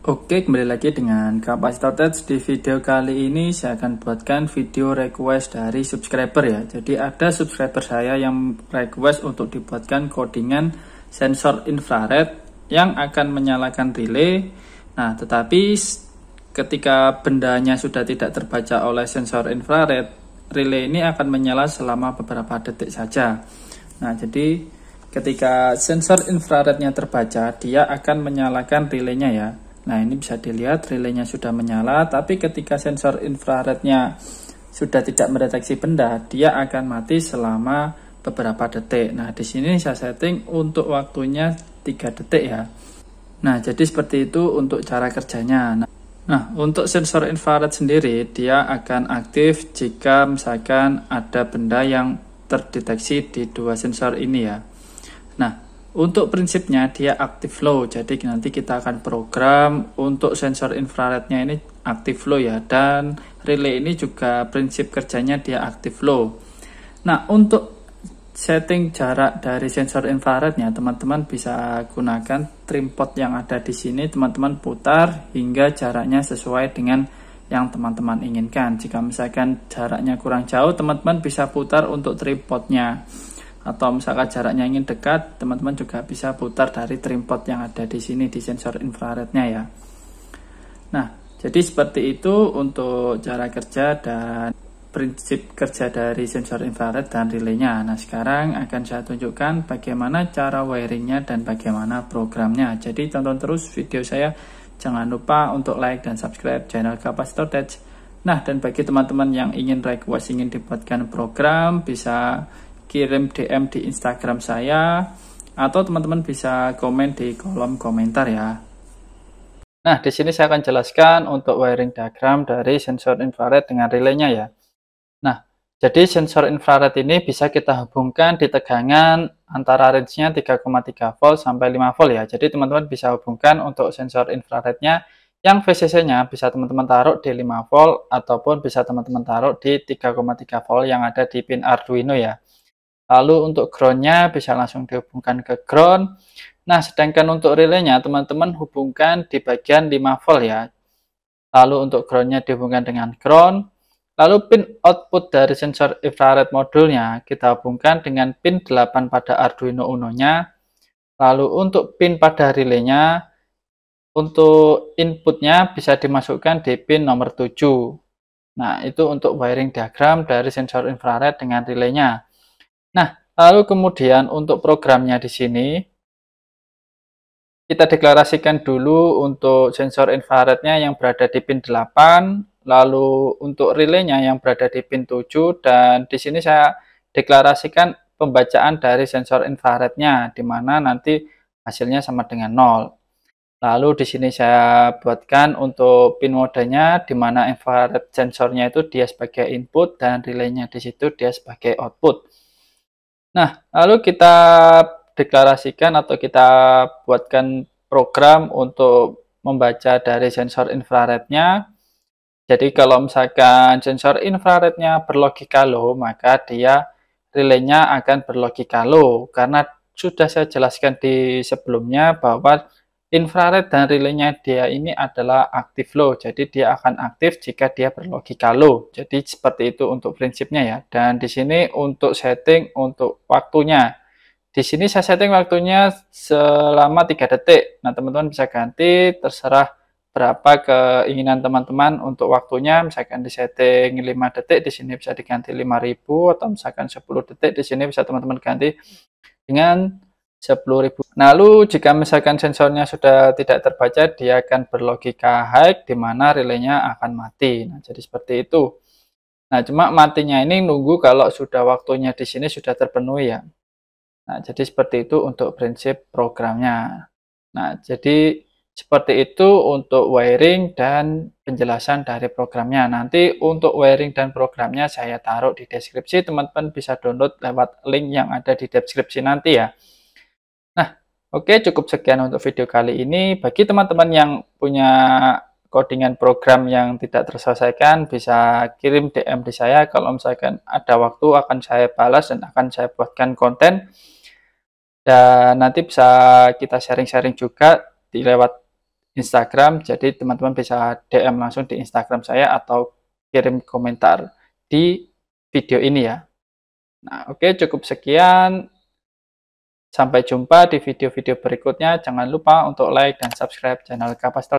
Oke, kembali lagi dengan Kapasitor Touch. Di video kali ini saya akan buatkan video request dari subscriber ya. Jadi ada subscriber saya yang request untuk dibuatkan codingan sensor infrared yang akan menyalakan relay. Nah, tetapi ketika bendanya sudah tidak terbaca oleh sensor infrared, relay ini akan menyala selama beberapa detik saja. Nah, jadi ketika sensor infrarednya terbaca, dia akan menyalakan relaynya ya. Nah, ini bisa dilihat relaynya sudah menyala, tapi ketika sensor infrarednya sudah tidak mendeteksi benda, dia akan mati selama beberapa detik. Nah, di sini saya setting untuk waktunya 3 detik ya. Nah, jadi seperti itu untuk cara kerjanya. Nah, untuk sensor infrared sendiri, dia akan aktif jika misalkan ada benda yang terdeteksi di dua sensor ini ya. Nah, untuk prinsipnya dia active flow, jadi nanti kita akan program untuk sensor infrarednya ini active flow ya, dan relay ini juga prinsip kerjanya dia active flow. Nah, untuk setting jarak dari sensor infrarednya, teman-teman bisa gunakan trim pot yang ada di sini, teman-teman putar hingga jaraknya sesuai dengan yang teman-teman inginkan. Jika misalkan jaraknya kurang jauh, teman-teman bisa putar untuk trim potnya. Atau misalkan jaraknya ingin dekat, teman-teman juga bisa putar dari trim pot yang ada di sini di sensor infrarednya ya. Nah, jadi seperti itu untuk cara kerja dan prinsip kerja dari sensor infrared dan relaynya. Nah, sekarang akan saya tunjukkan bagaimana cara wiringnya dan bagaimana programnya. Jadi tonton terus video saya. Jangan lupa untuk like dan subscribe channel Kapasitor Touch. Nah, dan bagi teman-teman yang ingin request, ingin dibuatkan program, bisa kirim DM di Instagram saya, atau teman-teman bisa komen di kolom komentar ya. Nah, di sini saya akan jelaskan untuk wiring diagram dari sensor infrared dengan relaynya ya. Nah, jadi sensor infrared ini bisa kita hubungkan di tegangan antara range-nya 3,3 volt sampai 5 volt ya. Jadi teman-teman bisa hubungkan untuk sensor infrarednya yang VCC-nya bisa teman-teman taruh di 5 volt ataupun bisa teman-teman taruh di 3,3 volt yang ada di pin Arduino ya. Lalu untuk ground-nya bisa langsung dihubungkan ke ground. Nah, sedangkan untuk relaynya teman-teman hubungkan di bagian 5 volt ya. Lalu untuk ground-nya dihubungkan dengan ground. Lalu pin output dari sensor infrared modulnya kita hubungkan dengan pin 8 pada Arduino Uno-nya. Lalu untuk pin pada relaynya, untuk inputnya bisa dimasukkan di pin nomor 7. Nah, itu untuk wiring diagram dari sensor infrared dengan relaynya. Nah, lalu kemudian untuk programnya di sini, kita deklarasikan dulu untuk sensor infrarednya yang berada di pin 8, lalu untuk relaynya yang berada di pin 7, dan di sini saya deklarasikan pembacaan dari sensor infrarednya, di mana nanti hasilnya sama dengan 0. Lalu di sini saya buatkan untuk pin modenya, di mana infrared sensornya itu dia sebagai input dan relaynya di situ dia sebagai output. Nah, lalu kita deklarasikan atau kita buatkan program untuk membaca dari sensor infrarednya. Jadi kalau misalkan sensor infrarednya berlogika low, maka dia relaynya akan berlogika low. Karena sudah saya jelaskan di sebelumnya bahwa infrared dan relaynya dia ini adalah active low. Jadi dia akan aktif jika dia berlogika low. Jadi seperti itu untuk prinsipnya ya. Dan di sini untuk setting untuk waktunya. Di sini saya setting waktunya selama 3 detik. Nah, teman-teman bisa ganti terserah berapa keinginan teman-teman untuk waktunya. Misalkan di setting 5 detik, di sini bisa diganti 5000, atau misalkan 10 detik, di sini bisa teman-teman ganti dengan 10.000. Lalu jika misalkan sensornya sudah tidak terbaca, dia akan berlogika high, di mana relaynya akan mati. Nah, jadi seperti itu. Nah, cuma matinya ini nunggu kalau sudah waktunya di sini sudah terpenuhi ya. Nah, jadi seperti itu untuk prinsip programnya. Nah, jadi seperti itu untuk wiring dan penjelasan dari programnya. Nanti untuk wiring dan programnya saya taruh di deskripsi, teman-teman bisa download lewat link yang ada di deskripsi nanti ya. Nah, oke, cukup sekian untuk video kali ini. Bagi teman-teman yang punya codingan program yang tidak terselesaikan, bisa kirim DM di saya. Kalau misalkan ada waktu akan saya balas dan akan saya buatkan konten. Dan nanti bisa kita sharing-sharing juga di lewat Instagram. Jadi teman-teman bisa DM langsung di Instagram saya atau kirim komentar di video ini ya. Nah, oke, cukup sekian. Sampai jumpa di video-video berikutnya. Jangan lupa untuk like dan subscribe channel Kapasitor.